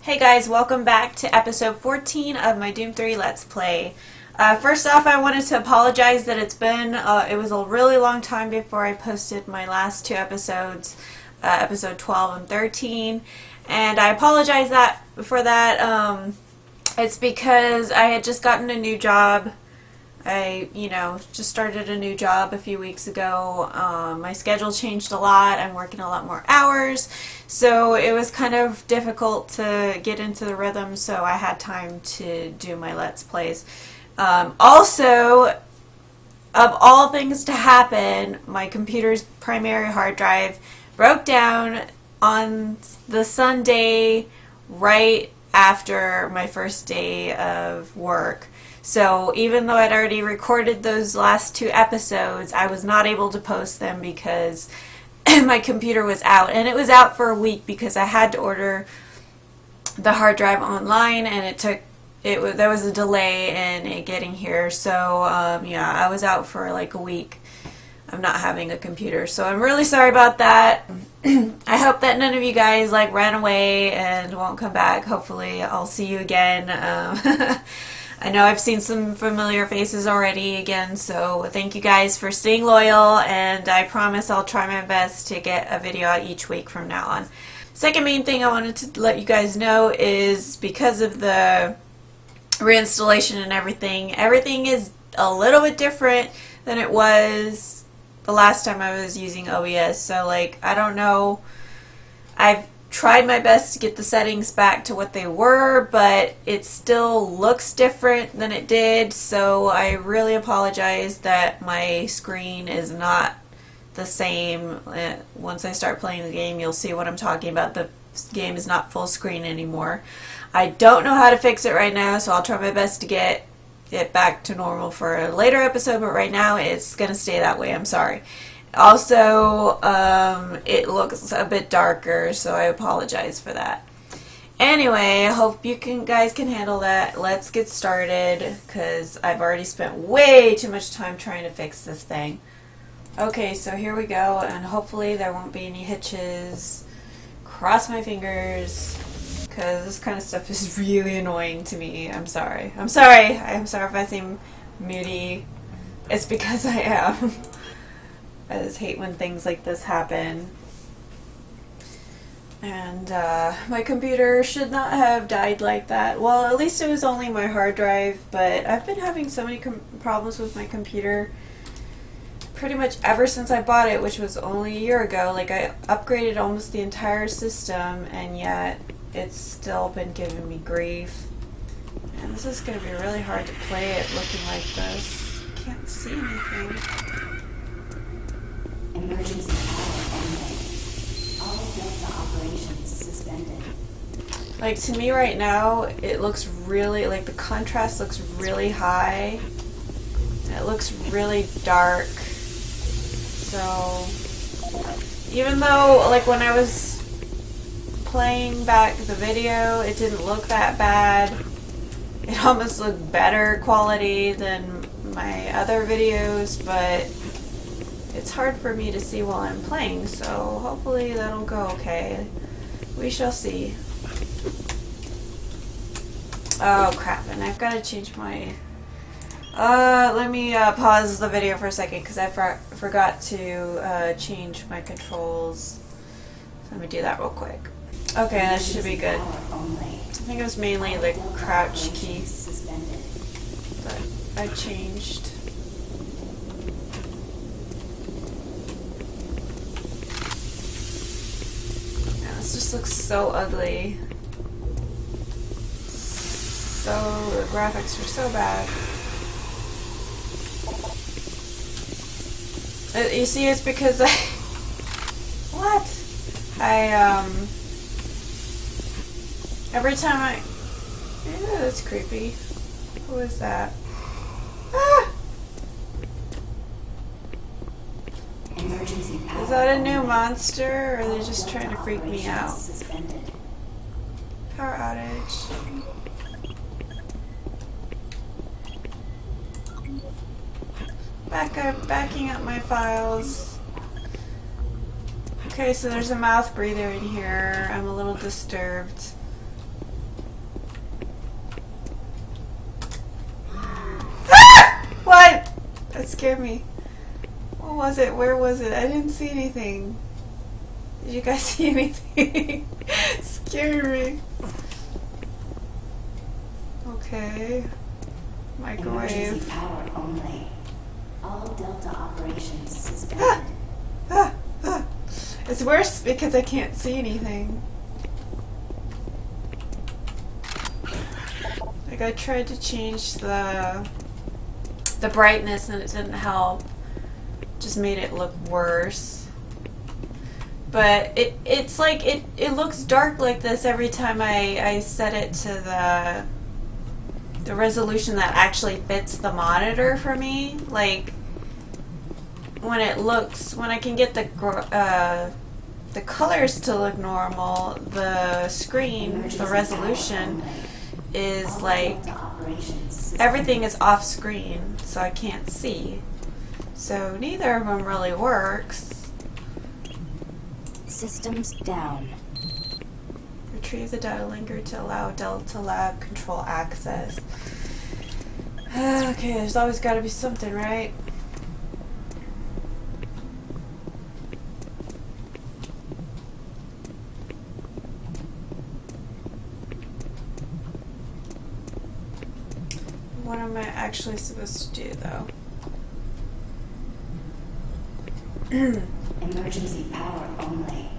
Hey guys, welcome back to episode 14 of my Doom 3 Let's Play. First off, I wanted to apologize that it was a really long time before I posted my last two episodes, episode 12 and 13, and I apologize for that. It's because I had just gotten a new job. I, just started a new job a few weeks ago. My schedule changed a lot. I'm working a lot more hours, so it was kind of difficult to get into the rhythm, so I had time to do my Let's Plays. Also, of all things to happen, my computer's primary hard drive broke down on the Sunday right after my first day of work. So even though I'd already recorded those last two episodes, I was not able to post them because my computer was out. And it was out for a week because I had to order the hard drive online, and there was a delay in it getting here. So I was out for like a week of not having a computer. So I'm really sorry about that. I hope that none of you guys ran away and won't come back. Hopefully I'll see you again. I know I've seen some familiar faces already again, so thank you guys for staying loyal, and I promise I'll try my best to get a video out each week from now on. Second main thing I wanted to let you guys know is because of the reinstallation and everything is a little bit different than it was the last time I was using OBS. So I don't know, I've tried my best to get the settings back to what they were, but it still looks different than it did, so I really apologize that my screen is not the same. Once I start playing the game, you'll see what I'm talking about. The game is not full screen anymore. I don't know how to fix it right now, so I'll try my best to get it back to normal for a later episode, but right now it's going to stay that way. I'm sorry. Also, it looks a bit darker, so I apologize for that. Anyway, I hope you guys can handle that. Let's get started, because I've already spent way too much time trying to fix this thing. Okay, so here we go, and hopefully there won't be any hitches. Cross my fingers, because this kind of stuff is really annoying to me. I'm sorry. I'm sorry if I seem moody. It's because I am. I just hate when things like this happen. And my computer should not have died like that. Well, at least it was only my hard drive, but I've been having so many problems with my computer pretty much ever since I bought it, which was only a year ago. I upgraded almost the entire system, and yet it's still been giving me grief. And this is going to be really hard to play it looking like this. Can't see anything. Emergency power only. All Delta operations suspended. To me right now, it looks really, the contrast looks really high. And it looks really dark. So, even though, when I was playing back the video, it didn't look that bad. It almost looked better quality than my other videos, but it's hard for me to see while I'm playing, so hopefully that'll go okay. We shall see. Oh crap, and I've got to change my... let me pause the video for a second, because I forgot to change my controls. So let me do that real quick. Okay, that should be good. I think it was mainly the crouch key, but I changed. This just looks so ugly. The graphics are so bad. You see, it's because every time ew, that's creepy. Who is that? Ah! Is that a new monster, or are they just trying to freak me out? Power outage. Backing up my files. Okay, so there's a mouth breather in here. I'm a little disturbed. scared me. What was it? Where was it? I didn't see anything. Did you guys see anything? Scared me. Okay. Microwave. Emergency power only. All Delta operations suspended. It's worse because I can't see anything. Like I tried to change the brightness and it didn't help. Just made it look worse. But it's like it looks dark like this every time I set it to the resolution that actually fits the monitor for me. Like when I can get the colors to look normal, the screen, the resolution is like everything is off screen, so I can't see. So neither of them really works. Systems down. Retrieve the data linker to allow Delta Lab control access. Okay, there's always got to be something, right? What am I actually supposed to do, though? Emergency power only.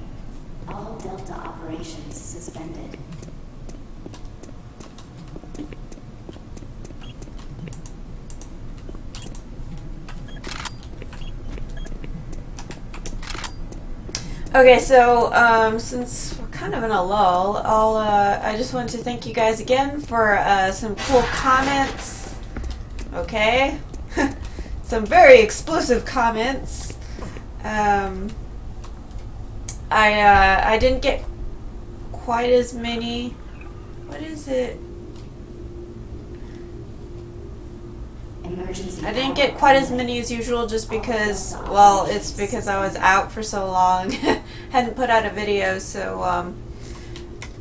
All Delta operations suspended. Okay, so since we're kind of in a lull, I just wanted to thank you guys again for some cool comments. Okay, some very explosive comments. I didn't get quite as many. What is it? I didn't get quite as many as usual just because, well, it's because I was out for so long. Hadn't put out a video, so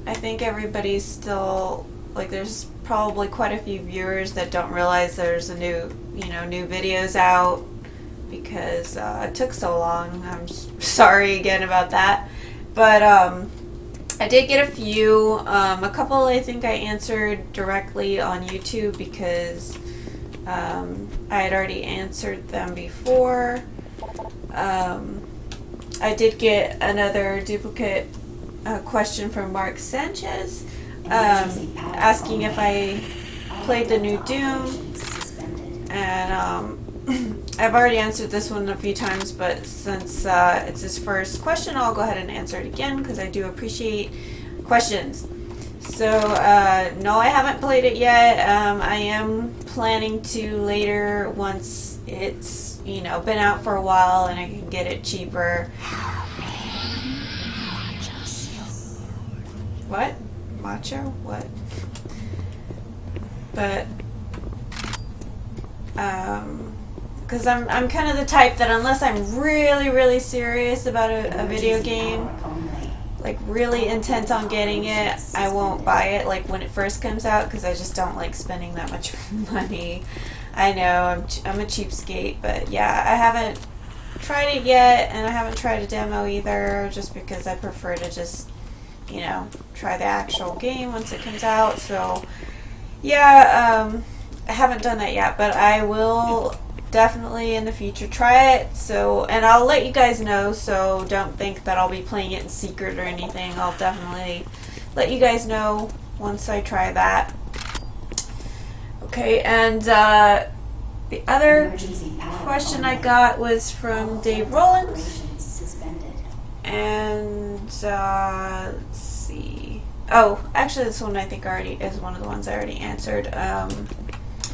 I think everybody's still, like, there's probably quite a few viewers that don't realize there's a new videos out because it took so long. I'm sorry again about that. But I did get a few. A couple I think I answered directly on YouTube because I had already answered them before. I did get another duplicate question from Mark Sanchez asking if I played the new Doom, and I've already answered this one a few times, but since it's his first question, I'll go ahead and answer it again because I do appreciate questions. So, no, I haven't played it yet. I am planning to later once it's, been out for a while and I can get it cheaper. What? Macho? What? But, because I'm kind of the type that unless I'm really, really serious about a video game, like really intent on getting it, I won't buy it like when it first comes out because I just don't like spending that much money. I know I'm a cheapskate, but yeah, I haven't tried it yet, and I haven't tried a demo either, just because I prefer to just try the actual game once it comes out. So yeah, I haven't done that yet, but I will definitely in the future try it. So, and I'll let you guys know, so don't think that I'll be playing it in secret or anything. I'll definitely let you guys know once I try that. Okay, and the other question I got was from Dave Rollins, and let's see. Oh, actually, this one I think already is one of the ones I already answered.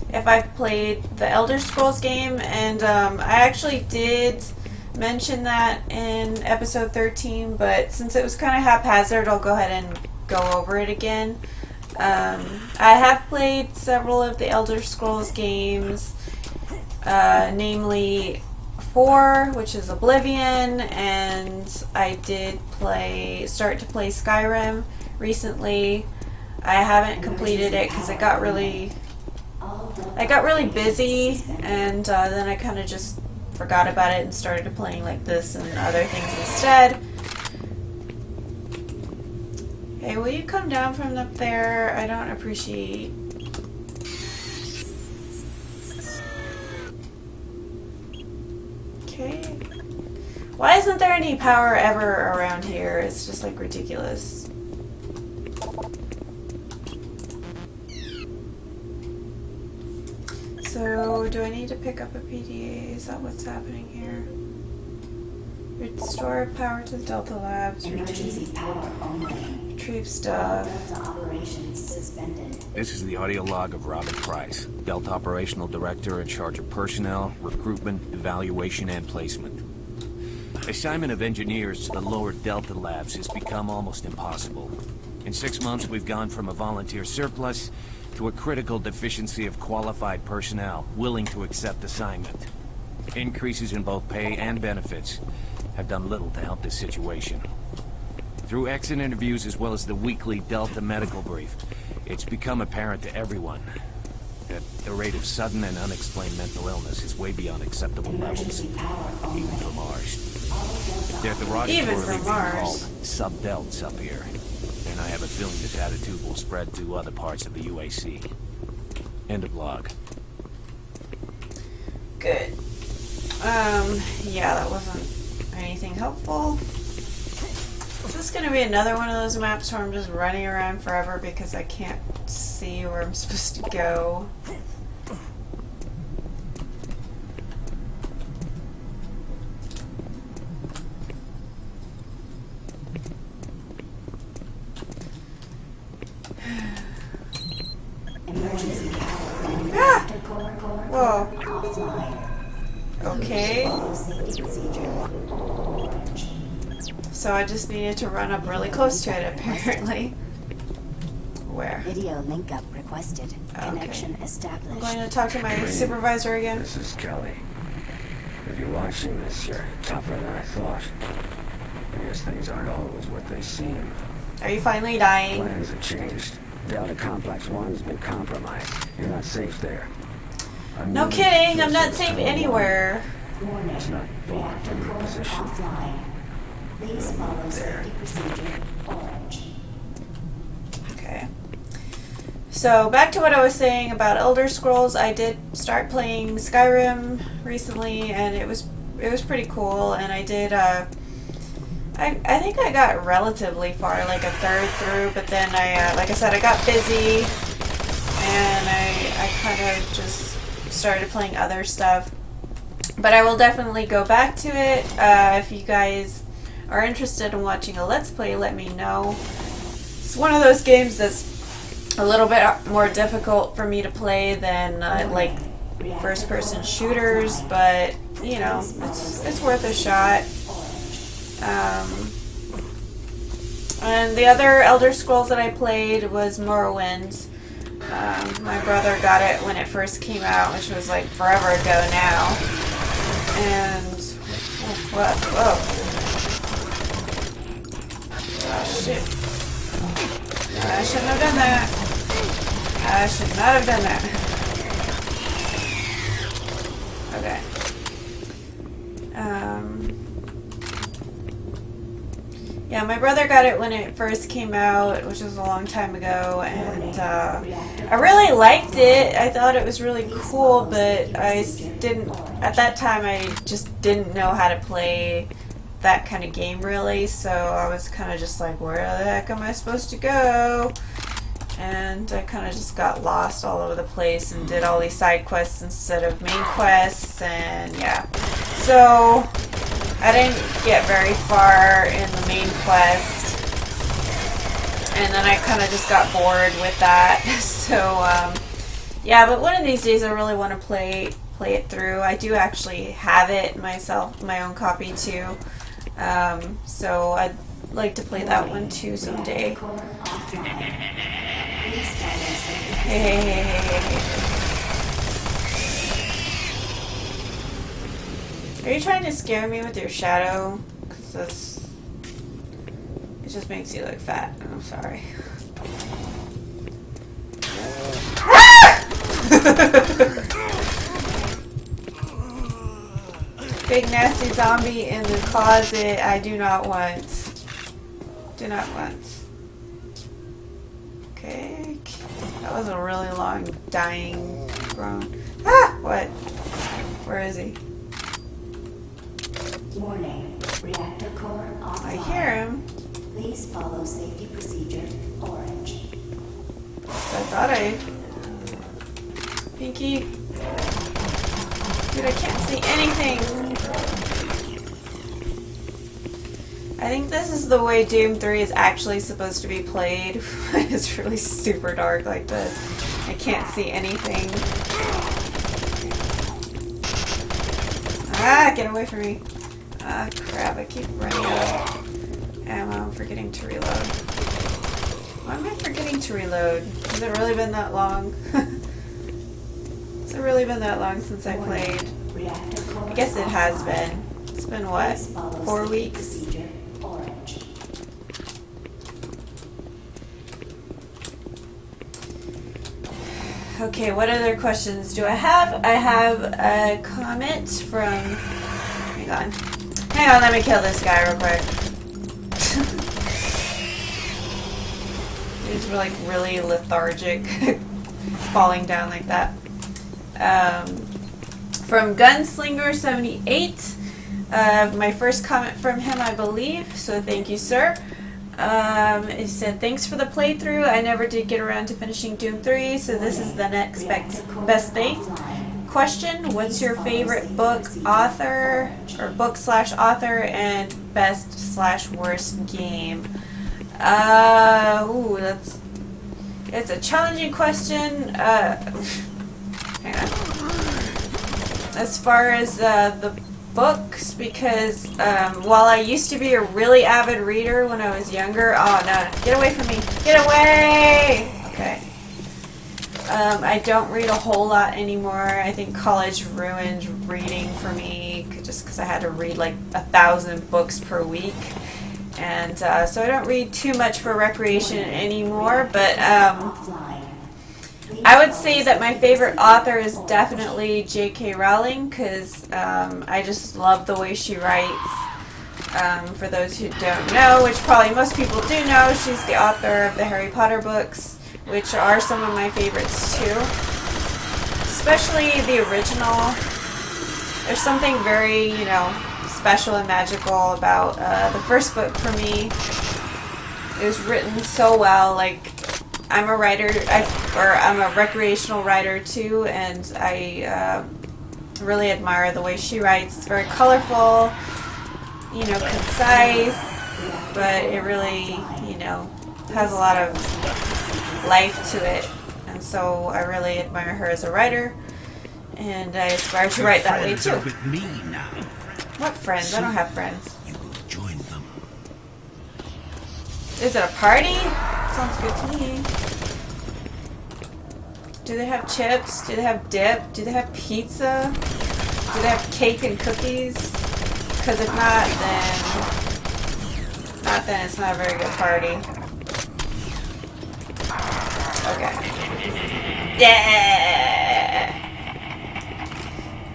If I've played the Elder Scrolls game, and I actually did mention that in episode 13, but since it was kind of haphazard, I'll go ahead and go over it again. I have played several of the Elder Scrolls games, namely 4, which is Oblivion, and I did start to play Skyrim recently. I haven't completed it because it got really I got really busy, and then I kind of just forgot about it and started playing like this and other things instead. Hey, will you come down from up there? I don't appreciate... Okay. Why isn't there any power ever around here? It's just like ridiculous. So, do I need to pick up a PDA? Is that what's happening here? Restore power to the Delta Labs. Emergency power only. Retrieve stuff. Delta operations suspended. This is the audio log of Robin Price, Delta Operational Director in charge of personnel, recruitment, evaluation, and placement. Assignment of engineers to the lower Delta Labs has become almost impossible. In 6 months, we've gone from a volunteer surplus to a critical deficiency of qualified personnel willing to accept assignment. Increases in both pay and benefits have done little to help this situation. Through exit interviews as well as the weekly Delta medical brief, it's become apparent to everyone that the rate of sudden and unexplained mental illness is way beyond acceptable levels, even from Mars. They're derogatorily being called sub-delts up here, and I have a feeling this attitude will spread to other parts of the UAC. End of log. Good. Yeah, that wasn't anything helpful. Is this gonna be another one of those maps where I'm just running around forever because I can't see where I'm supposed to go? Emergency power. Ah! Core Whoa. offline. Okay. Safety procedure. So I just needed to run up really close to it, apparently. Where? Video link up requested. Okay. Connection I'm established. going to talk to my supervisor again. This is Kelly. If you're watching this, you're tougher than I thought. I guess things aren't always what they seem. Are you finally dying? Plans have changed. Delta Complex 1's been compromised. You're not safe there. No kidding, I'm not safe anywhere. Warning. It's not blocked Reactor in your core position. offline. Please follow There. safety procedure. Orange. Okay. So back to what I was saying about Elder Scrolls. I did start playing Skyrim recently, and it was pretty cool. And I did. I think I got relatively far, like a third through. But then like I said, I got busy, and I kind of just started playing other stuff. But I will definitely go back to it. If you guys are interested in watching a Let's Play, let me know. It's one of those games that's a little bit more difficult for me to play than like first-person shooters, but you know, it's worth a shot. And the other Elder Scrolls that I played was Morrowind. My brother got it when it first came out, which was like forever ago now. And what? Whoa! Oh shit! I shouldn't have done that. I should not have done that. Okay. Yeah, my brother got it when it first came out, which was a long time ago, and I really liked it. I thought it was really cool, but at that time, I just didn't know how to play that kind of game, really, so I was kind of just like, where the heck am I supposed to go? And I kind of just got lost all over the place and did all these side quests instead of main quests, and yeah. So I didn't get very far in the main quest, and then I kind of just got bored with that. So yeah, but one of these days I really want to play it through. I do actually have it myself, my own copy too. So I'd like to play that one too someday. Hey. Are you trying to scare me with your shadow? Because it just makes you look fat. I'm sorry. Big nasty zombie in the closet. I do not want. Do not want. Okay. That was a really long dying groan. Ah! What? Where is he? Warning. Reactor core offline. I hear him. Please follow safety procedure orange. I thought I... Pinky. Dude, I can't see anything. I think this is the way Doom 3 is actually supposed to be played. It's really super dark like this. I can't see anything. Ah, get away from me. Ah, crap, I keep running out of ammo. I'm forgetting to reload. Why am I forgetting to reload? Has it really been that long? Has it really been that long since I played? I guess it has been. It's been what? 4 weeks? Orange. Okay, what other questions do I have? I have a comment from... Hang on. Hang on, let me kill this guy real quick. He's like really lethargic. Falling down like that. From Gunslinger78. My first comment from him, I believe. So thank you, sir. He said, thanks for the playthrough. I never did get around to finishing Doom 3, so this is the next best thing. Question, what's your favorite book, author, or book/author, and best/worst game? It's a challenging question. Hang on. As far as the books, because while I used to be a really avid reader when I was younger, oh no, get away from me, get away! Okay. I don't read a whole lot anymore. I think college ruined reading for me just because I had to read like 1,000 books per week. And so I don't read too much for recreation anymore, but I would say that my favorite author is definitely J.K. Rowling, because I just love the way she writes. For those who don't know, which probably most people do know, she's the author of the Harry Potter books, which are some of my favorites too. Especially the original. There's something very, special and magical about the first book for me. It was written so well. Like, I'm a writer, I'm a recreational writer too, and I really admire the way she writes. It's very colorful, concise, but it really, has a lot of life to it. And so I really admire her as a writer, and I aspire to write that way too. With me now. What friends? I don't have friends. You will join them. Is it a party? Sounds good to me. Do they have chips? Do they have dip? Do they have pizza? Do they have cake and cookies? Because if not, then it's not a very good party. Okay. Yeah!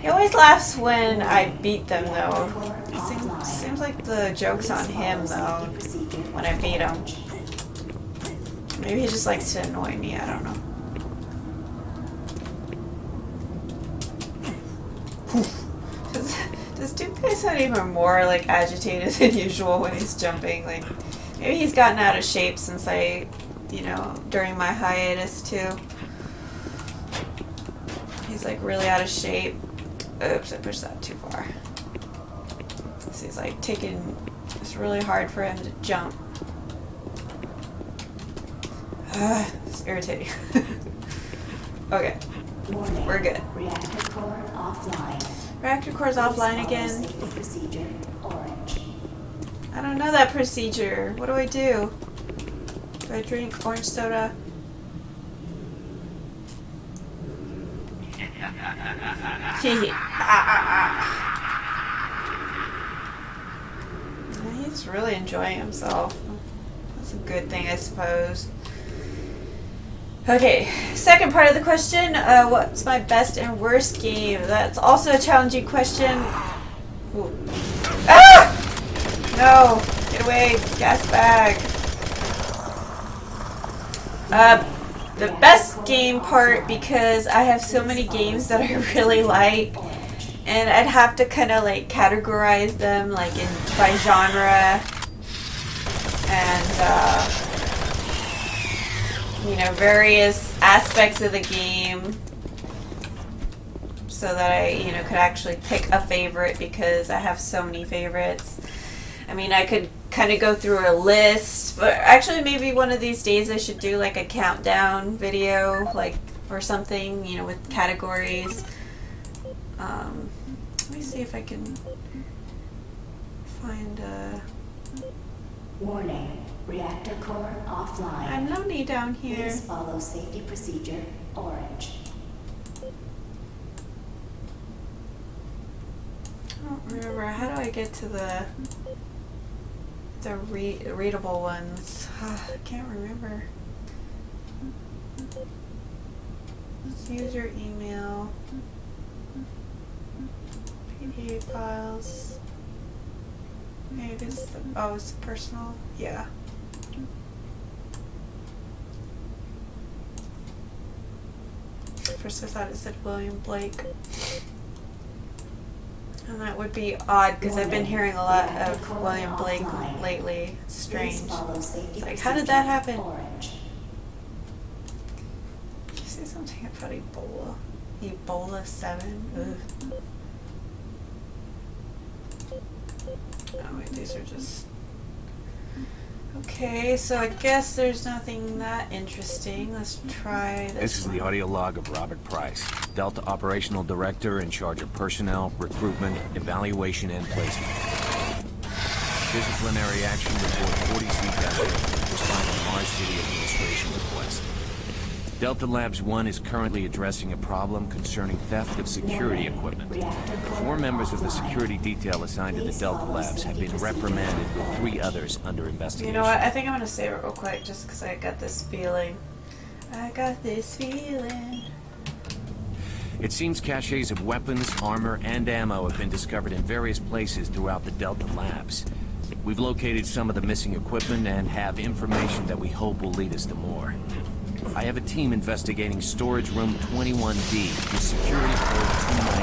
He always laughs when I beat them, though. It seems like the joke's on him, though, when I beat him. Maybe he just likes to annoy me, I don't know. Does Duke guy sound even more, like, agitated than usual when he's jumping? Like, maybe he's gotten out of shape since I, during my hiatus, too. He's, like, really out of shape. Oops, I pushed that too far. So he's, like, it's really hard for him to jump. It's irritating. Okay. We're good. Reactor core offline. Reactor core's offline again. Safety procedure orange. I don't know that procedure. What do I do? Do I drink orange soda? He's really enjoying himself. That's a good thing, I suppose. Okay, second part of the question. What's my best and worst game? That's also a challenging question. Ooh. Ah! No! Get away! Gas bag! The best game part, because I have so many games that I really like, and I'd have to kind of like categorize them like by genre, and you know, various aspects of the game, so that I, you know, could actually pick a favorite, because I have so many favorites. I mean, I could kind of go through a list, but actually maybe one of these days I should do like a countdown video, like, or something, you know, with categories. Let me see if I can find a... Warning. Reactor core offline. I'm lonely down here. Please follow safety procedure orange. I don't remember. How do I get to the readable ones? I can't remember. User email, PDF files. Maybe it's the, oh, it's personal. Yeah. First I thought it said William Blake. And that would be odd, because I've been hearing a lot of William Blake lately. It's strange. It's like, how did that happen? Did you say something about Ebola? Ebola 7? Ugh. Oh wait, these are just... Okay, so I guess there's nothing that interesting. Let's try this. This is the audio log of Robert Price, Delta Operational Director in charge of personnel, recruitment, evaluation, and placement. Disciplinary action report 40C-8, responding to Mars City Administration request. Delta Labs 1 is currently addressing a problem concerning theft of security equipment. 4 members of the security detail assigned to the Delta Labs have been reprimanded, with 3 others under investigation. You know what? I think I'm going to say it real quick, just because I got this feeling. I got this feeling. It seems caches of weapons, armor, and ammo have been discovered in various places throughout the Delta Labs. We've located some of the missing equipment and have information that we hope will lead us to more. I have a team investigating storage room 21D with security code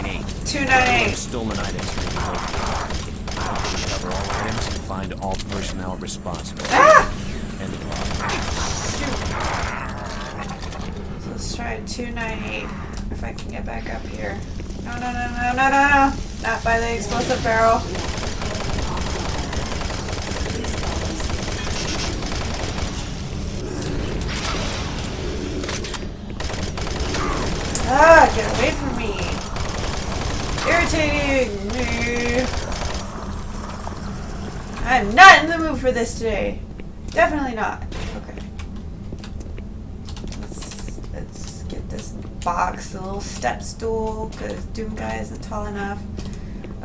298. 298. Stolen items may be located. We hope to recover all items and find all personnel responsible. Ah! End of log. So let's try 298. If I can get back up here. No, no, no, no, no, no, no. Not by the explosive barrel. Ah, get away from me. Irritating me. I'm not in the mood for this today. Definitely not. Okay. Let's get this box, the little step stool, because Doom Guy isn't tall enough.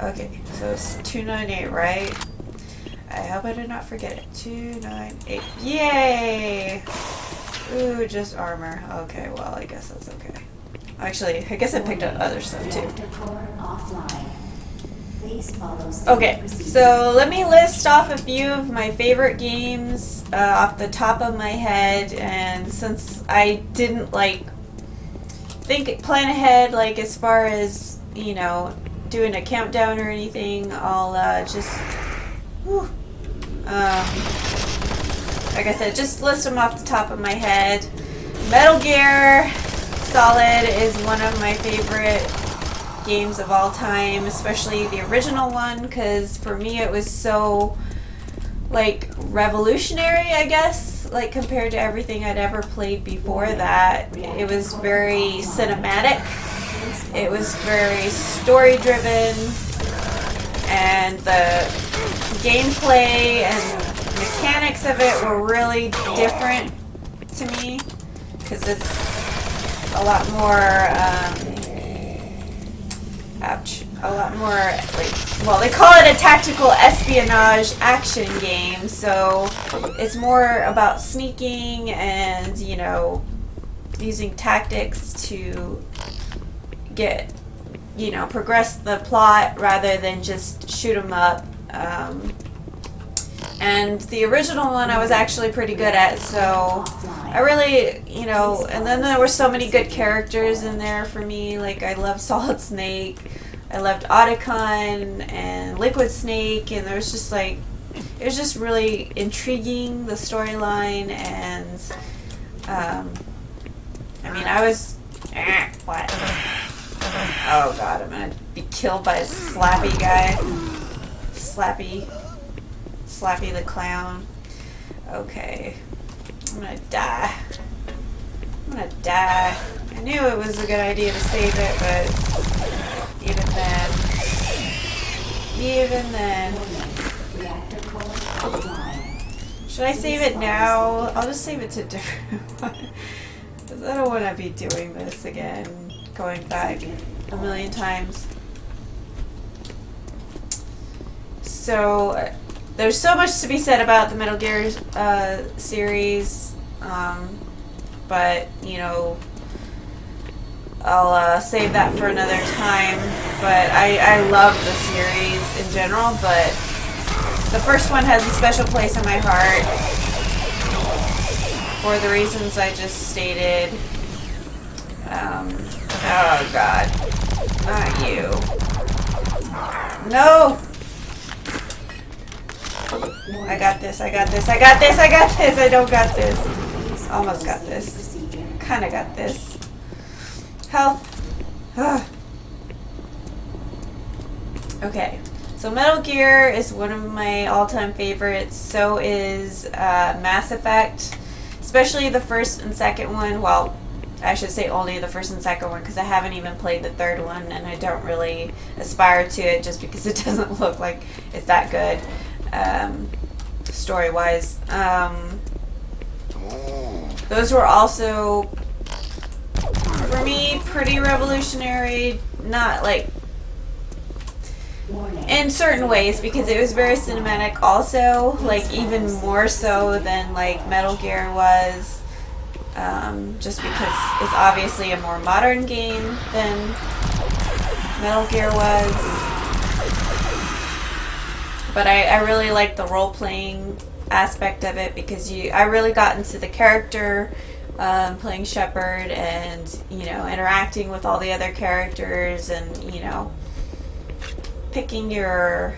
Okay, so it's 298, right? I hope I did not forget it. 298. Yay! Ooh, just armor. Okay, well, I guess that's okay. Actually, I guess I picked up other stuff too. Okay, so let me list off a few of my favorite games off the top of my head, and since I didn't plan ahead, like as far as, you know, doing a countdown or anything, I'll just like I said, just list them off the top of my head. Metal Gear Solid is one of my favorite games of all time, especially the original one, because for me it was so like revolutionary, I guess, like compared to everything I'd ever played before that. It was very cinematic, it was very story driven, and the gameplay and mechanics of it were really different to me, because it's a lot more, well, they call it a tactical espionage action game, so it's more about sneaking and, you know, using tactics to get, progress the plot rather than just shoot 'em up. And the original one I was actually pretty good at, so I really, and then there were so many good characters in there for me. Like, I loved Solid Snake, I loved Otacon and Liquid Snake, and there was just like, it was just really intriguing, the storyline, and what? Oh god, I'm gonna be killed by a slappy guy. Slappy the clown. Okay. I'm gonna die. I knew it was a good idea to save it, but even then. Should I save it now? I'll just save it to different one. Because I don't want to be doing this again, going back a million times. So, there's so much to be said about the Metal Gear series, but, I'll save that for another time. But I love the series in general, but the first one has a special place in my heart for the reasons I just stated. Oh god. Not you. No! I got this. I don't got this. Almost got this. Kinda got this. Health. Okay. So Metal Gear is one of my all-time favorites. So is Mass Effect. Especially the first and second one. Well, I should say only the first and second one, because I haven't even played the third one, and I don't really aspire to it just because it doesn't look like it's that good. Story-wise. Those were also, for me, pretty revolutionary. Not like in certain ways, because it was very cinematic also, like even more so than like Metal Gear was, just because it's obviously a more modern game than Metal Gear was. But I really like the role-playing aspect of it, because I really got into the character, playing Shepard, and interacting with all the other characters, and picking your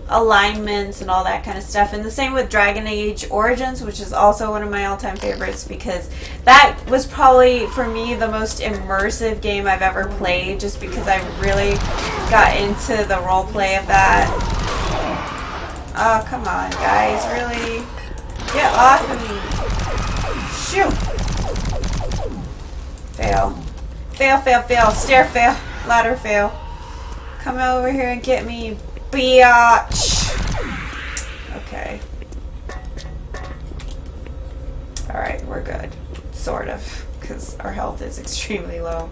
alignments and all that kind of stuff. And the same with Dragon Age Origins, which is also one of my all-time favorites, because that was probably, for me, the most immersive game I've ever played, just because I really got into the role play of that. Oh, come on, guys, really? Get off of me. Shoot! Fail. Fail. Stair fail. Ladder fail. Come over here and get me, biatch. Okay. Alright, we're good. Sort of. Because our health is extremely low.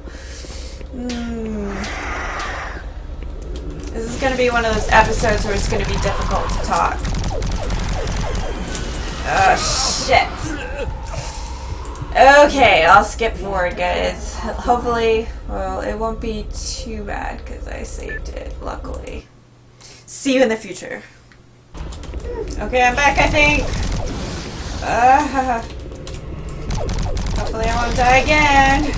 This is going to be one of those episodes where it's going to be difficult to talk. Oh, shit. Okay, I'll skip forward, guys. Hopefully, well, it won't be too bad because I saved it, luckily. See you in the future. Okay, I'm back, I think. Hopefully I won't die again.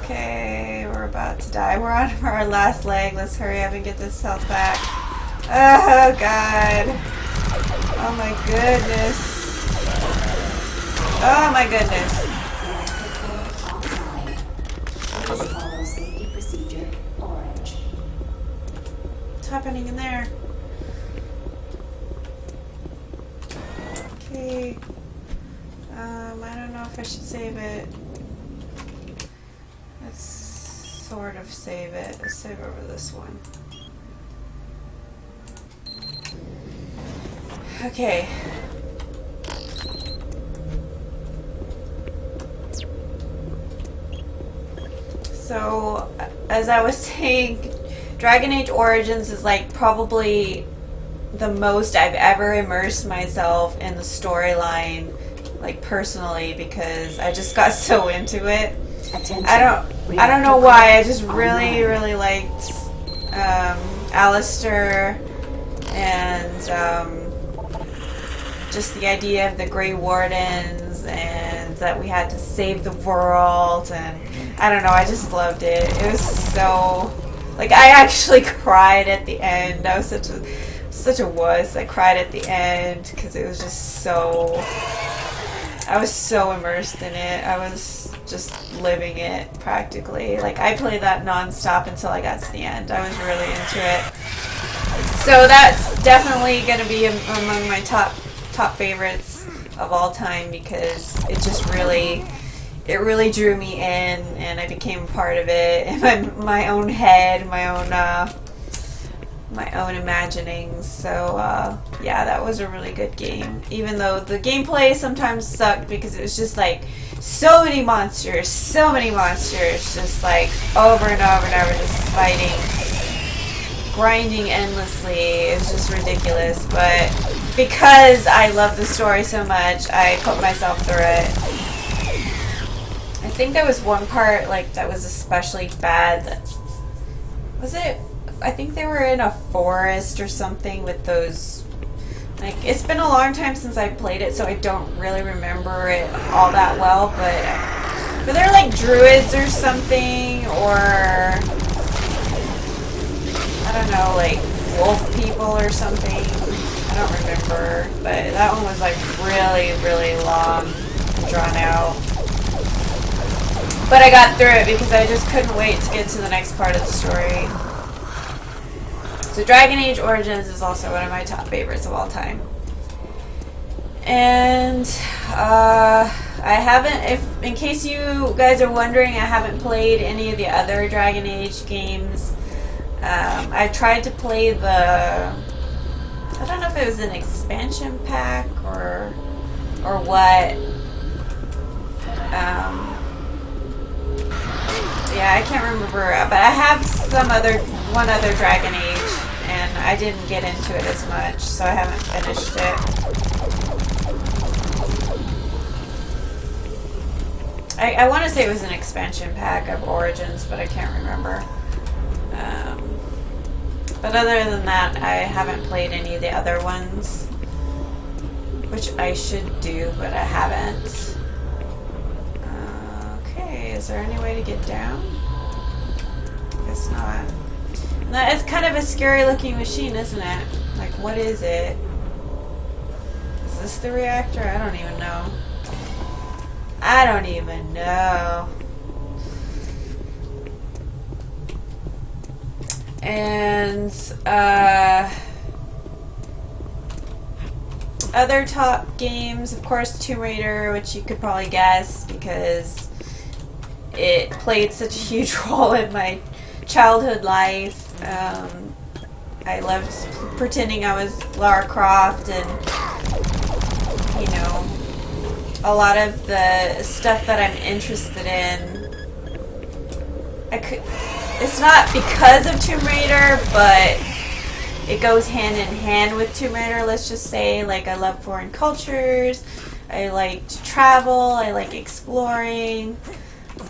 Okay, we're about to die. We're on our last leg. Let's hurry up and get this health back. Oh, God. Oh, my goodness. Oh, my goodness. Follow safety procedure orange. What's happening in there? Okay. I don't know if I should save it. Let's sort of save it. Let's save over this one. Okay. So, as I was saying, Dragon Age Origins is like probably the most I've ever immersed myself in the storyline like personally, because I just got so into it. Attention. I don't know why. I just really liked Alistair, and just the idea of the Grey Wardens, and that we had to save the world, and I don't know, I just loved it. It was so, like, I actually cried at the end. I was such a wuss. I cried at the end because it was just so, I was so immersed in it. I was just living it practically. Like, I played that non-stop until I got to the end. I was really into it. So that's definitely going to be among my top favorites of all time, because it just really drew me in, and I became a part of it in my own head, my own imaginings. So yeah, that was a really good game, even though the gameplay sometimes sucked because it was just like so many monsters, just like over and over and over, just fighting, grinding endlessly. It was just ridiculous, but because I love the story so much, I put myself through it. I think there was one part like that was especially bad. Was it? I think they were in a forest or something with those. Like, it's been a long time since I played it, so I don't really remember it all that well. But they're like druids or something, or I don't know, like wolf people or something. I don't remember, but that one was like really long and drawn out. But I got through it because I just couldn't wait to get to the next part of the story. So Dragon Age Origins is also one of my top favorites of all time. And I haven't, in case you guys are wondering, I haven't played any of the other Dragon Age games. I tried to play I don't know if it was an expansion pack or what. Yeah, I can't remember, but I have one other Dragon Age, and I didn't get into it as much, so I haven't finished it. I want to say it was an expansion pack of Origins, but I can't remember. But other than that, I haven't played any of the other ones, which I should do, but I haven't. Okay, is there any way to get down? Guess not. That is kind of a scary looking machine, isn't it? Like, what is it? Is this the reactor? I don't even know. I don't even know. And other top games, of course, Tomb Raider, which you could probably guess because it played such a huge role in my childhood life. I loved pretending I was Lara Croft, and you know, a lot of the stuff that I'm interested in, it's not because of Tomb Raider, but it goes hand in hand with Tomb Raider, let's just say. Like, I love foreign cultures, I like to travel, I like exploring,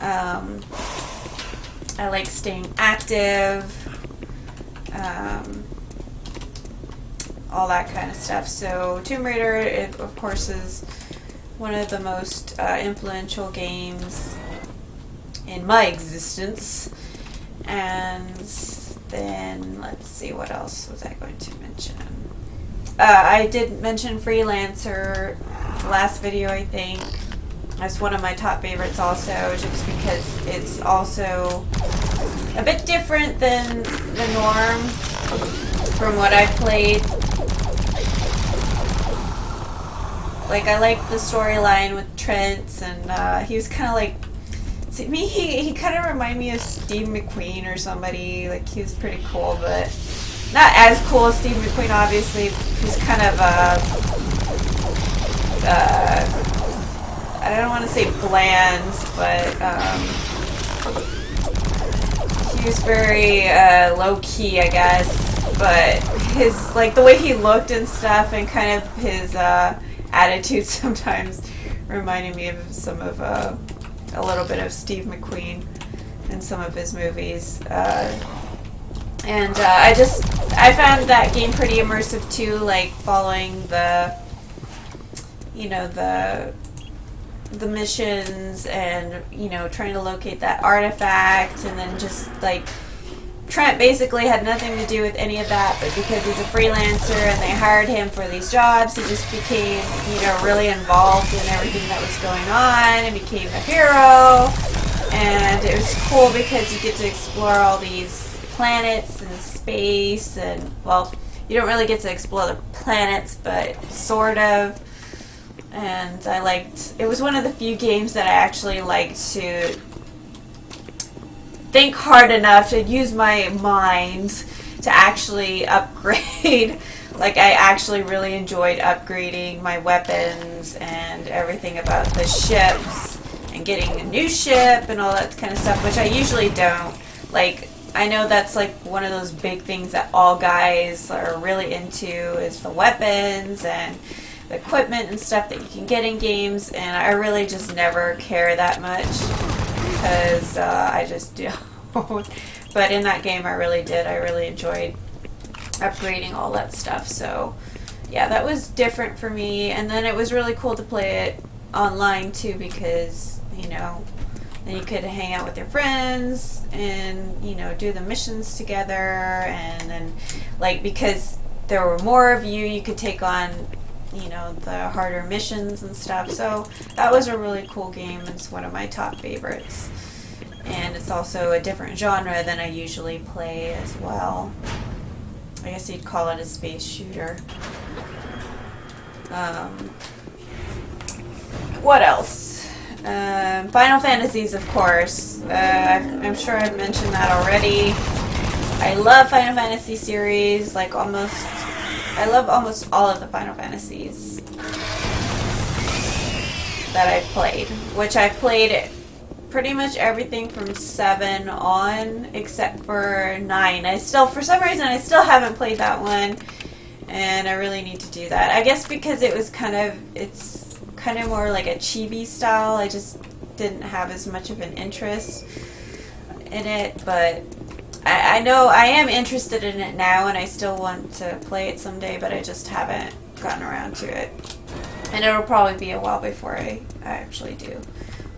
I like staying active, all that kind of stuff. So Tomb Raider, it, of course, is one of the most influential games in my existence. And then, let's see, what else was I going to mention? I did mention Freelancer last video, I think. That's one of my top favorites also, just because it's also a bit different than the norm from what I've played. Like, I like the storyline with Trent, and he was kind of like, to me, he kind of reminded me of Steve McQueen or somebody. Like, he was pretty cool, but not as cool as Steve McQueen, obviously. He's kind of I don't want to say bland, but he was very low-key, I guess. But his, like, the way he looked and stuff, and kind of his attitude sometimes, reminding me of some of a little bit of Steve McQueen in some of his movies. And I found that game pretty immersive too, like following the missions and, trying to locate that artifact, and then just like Trent basically had nothing to do with any of that, but because he's a freelancer and they hired him for these jobs, he just became, really involved in everything that was going on and became a hero. And it was cool because you get to explore all these planets and space, and, well, you don't really get to explore the planets, but sort of. And it was one of the few games that I actually liked to think hard enough to use my mind to actually upgrade. Like, I actually really enjoyed upgrading my weapons and everything about the ships and getting a new ship and all that kind of stuff, which I usually don't. Like, I know that's like one of those big things that all guys are really into is the weapons and the equipment and stuff that you can get in games, and I really just never care that much because I just don't. But in that game I really did. I really enjoyed upgrading all that stuff. So yeah, that was different for me. And then it was really cool to play it online too, because then you could hang out with your friends and do the missions together, and then because there were more of you, you could take on the harder missions and stuff. So that was a really cool game. It's one of my top favorites, and it's also a different genre than I usually play as well. I guess you'd call it a space shooter. What else? Final Fantasies, of course. I'm sure I've mentioned that already. I love Final Fantasy series, I love almost all of the Final Fantasies that I've played, which I've played pretty much everything from 7 on, except for 9. For some reason, I still haven't played that one, and I really need to do that. I guess because it's kind of more like a chibi style. I just didn't have as much of an interest in it, but I know I am interested in it now, and I still want to play it someday, but I just haven't gotten around to it. And it'll probably be a while before I actually do.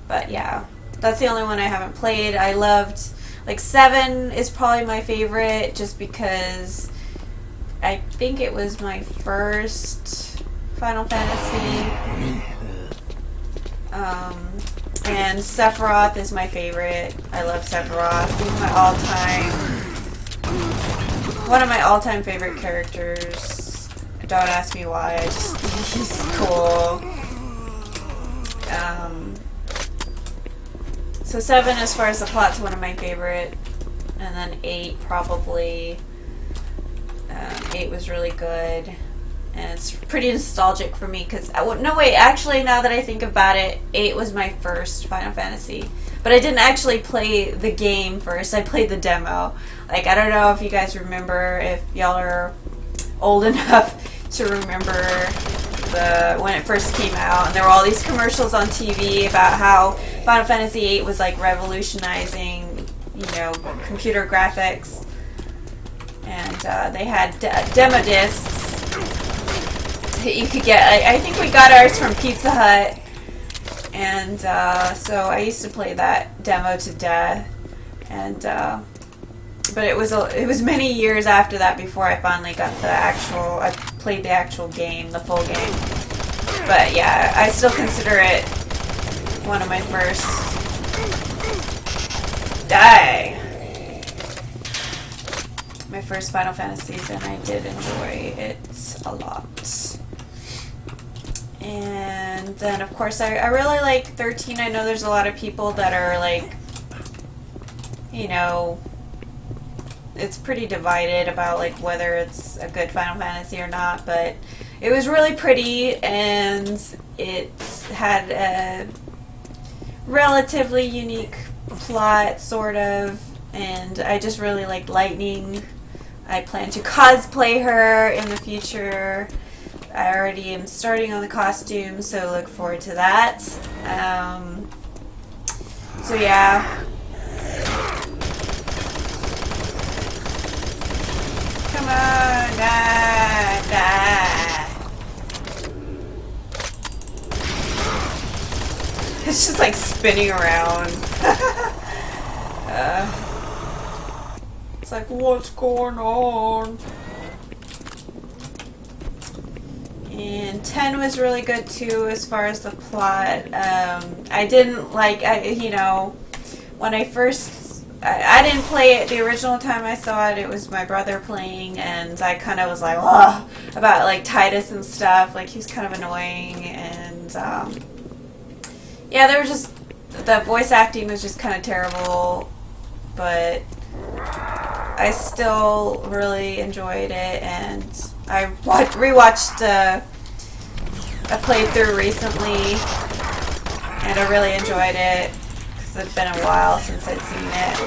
But yeah, that's the only one I haven't played. I loved, 7 is probably my favorite, just because I think it was my first Final Fantasy. And Sephiroth is my favorite. I love Sephiroth. He's one of my all-time favorite characters. Don't ask me why. He's cool. So 7, as far as the plot's one of my favorite, and then 8 probably. 8 was really good. And it's pretty nostalgic for me because actually, now that I think about it, 8 was my first Final Fantasy, but I didn't actually play the game first. I played the demo. I don't know if you guys remember, if y'all are old enough to remember when it first came out, and there were all these commercials on TV about how Final Fantasy 8 was revolutionizing, computer graphics, and they had demo discs that you could get. I think we got ours from Pizza Hut, and so I used to play that demo to death, and but it was many years after that before I finally got I played the actual game, the full game. But yeah, I still consider it one of my first. My first Final Fantasies, and I did enjoy it a lot. And then, of course, I really like 13. I know there's a lot of people that are it's pretty divided about whether it's a good Final Fantasy or not, but it was really pretty, and it had a relatively unique plot, sort of, and I just really liked Lightning. I plan to cosplay her in the future. I already am starting on the costume, so look forward to that. So yeah. Come on, die, die. It's just like spinning around. It's like, what's going on? And 10 was really good too as far as the plot. I didn't like, when I first, I didn't play it the original time I saw it. It was my brother playing, and I kind of was like, ugh, about like Titus and stuff. Like, he was kind of annoying, and yeah, there was just, the voice acting was just kind of terrible, but I still really enjoyed it, and I rewatched a playthrough recently, and I really enjoyed it because it's been a while since I'd seen it.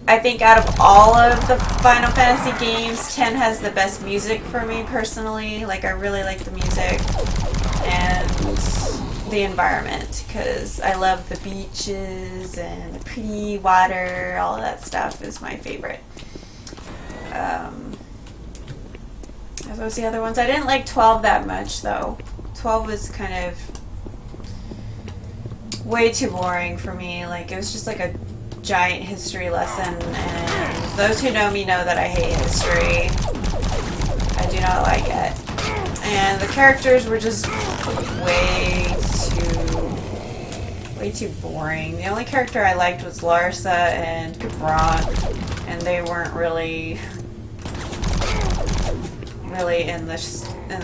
I think out of all of the Final Fantasy games, 10 has the best music for me personally. Like, I really like the music and the environment because I love the beaches and the pretty water. All of that stuff is my favorite. As was the other ones. I didn't like 12 that much though. 12 was kind of way too boring for me. Like, it was just like a giant history lesson, and those who know me know that I hate history. I do not like it. And the characters were just way too boring. The only character I liked was Larsa and Gabron, and they weren't really in the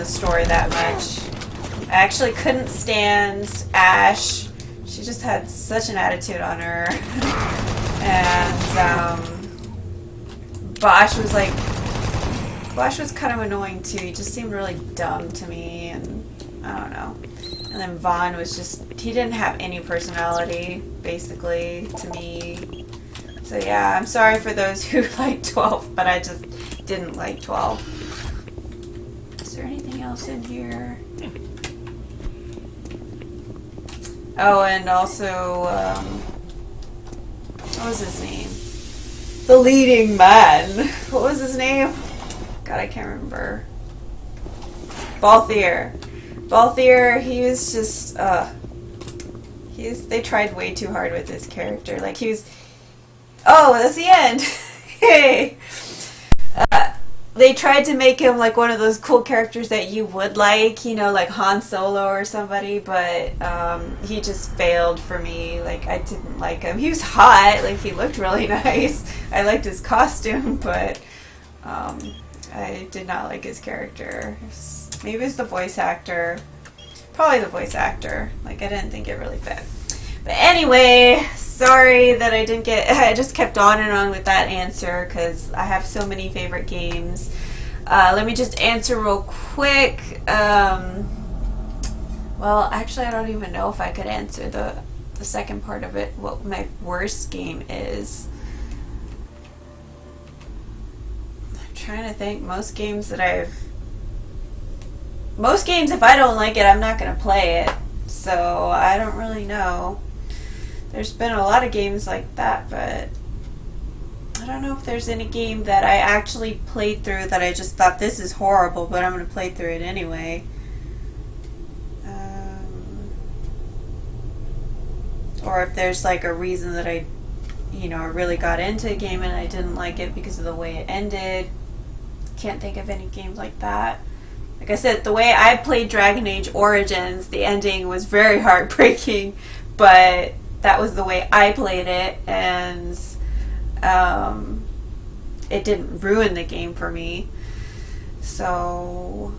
story that much. I actually couldn't stand Ash. She just had such an attitude on her. And Bosch was kind of annoying too. He just seemed really dumb to me, and I don't know. And then Vaughn was just, he didn't have any personality, basically, to me. So yeah, I'm sorry for those who like 12, but I just didn't like 12. Is there anything else in here? Oh, and also, what was his name? The leading man. What was his name? God, I can't remember. Balthier. Balthier, he was just, they tried way too hard with this character. Like, he was, oh, that's the end. Hey. They tried to make him like one of those cool characters that you would like, like Han Solo or somebody, but he just failed for me. Like, I didn't like him. He was hot, like, he looked really nice. I liked his costume, but I did not like his character. Maybe it's the voice actor. Probably the voice actor. Like, I didn't think it really fit. But anyway, sorry that I just kept on and on with that answer because I have so many favorite games. Let me just answer real quick. Well, actually, I don't even know if I could answer the second part of it, what my worst game is. I'm trying to think. Most games, if I don't like it, I'm not going to play it. So I don't really know. There's been a lot of games like that, but I don't know if there's any game that I actually played through that I just thought, this is horrible, but I'm going to play through it anyway. Or if there's like a reason that I really got into a game and I didn't like it because of the way it ended. Can't think of any games like that. Like I said, the way I played Dragon Age Origins, the ending was very heartbreaking, but that was the way I played it, and it didn't ruin the game for me. So,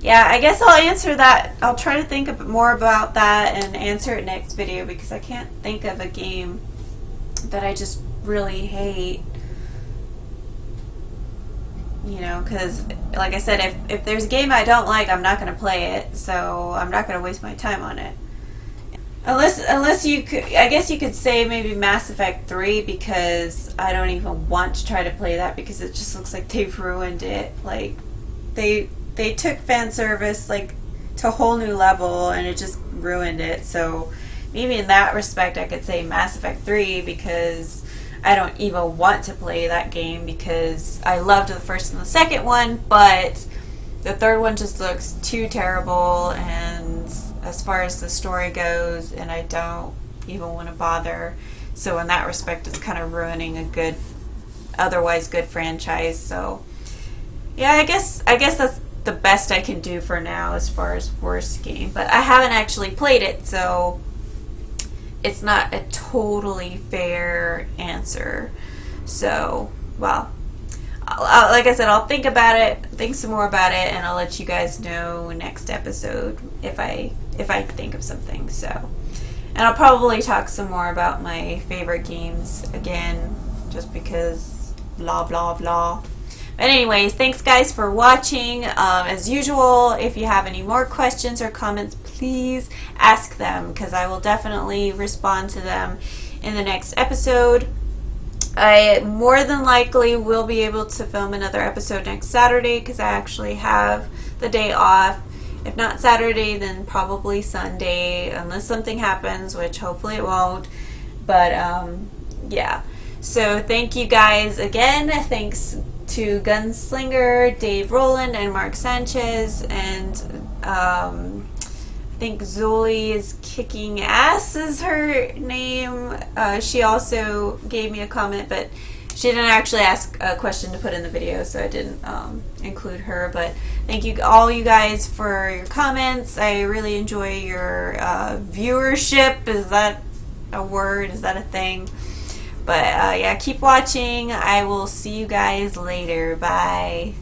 yeah, I guess I'll answer that. I'll try to think a bit more about that and answer it next video because I can't think of a game that I just really hate. Because, like I said, if there's a game I don't like, I'm not going to play it, so I'm not going to waste my time on it. Unless you could, I guess you could say maybe Mass Effect 3, because I don't even want to try to play that because it just looks like they've ruined it. Like they took fan service like to a whole new level and it just ruined it. So maybe in that respect I could say Mass Effect 3, because I don't even want to play that game because I loved the first and the second one, but the third one just looks too terrible, and as far as the story goes, and I don't even want to bother. So in that respect, it's kind of ruining a good, otherwise good franchise. So yeah, I guess that's the best I can do for now as far as worst game. But I haven't actually played it, so it's not a totally fair answer. So, well, like I said, I'll think about it, think some more about it, and I'll let you guys know next episode if I think of something. So, and I'll probably talk some more about my favorite games again, just because blah blah blah. But anyways, thanks guys for watching. As usual, if you have any more questions or comments, please ask them, because I will definitely respond to them in the next episode. I more than likely will be able to film another episode next Saturday, because I actually have the day off. If not Saturday, then probably Sunday, unless something happens, which hopefully it won't. But yeah, so thank you guys again. Thanks to Gunslinger, Dave Rowland, and Mark Sanchez, and I think Zoli is Kicking Ass is her name. She also gave me a comment, but she didn't actually ask a question to put in the video, so I didn't include her. But thank you all you guys for your comments. I really enjoy your viewership. Is that a word? Is that a thing? But yeah, keep watching. I will see you guys later. Bye.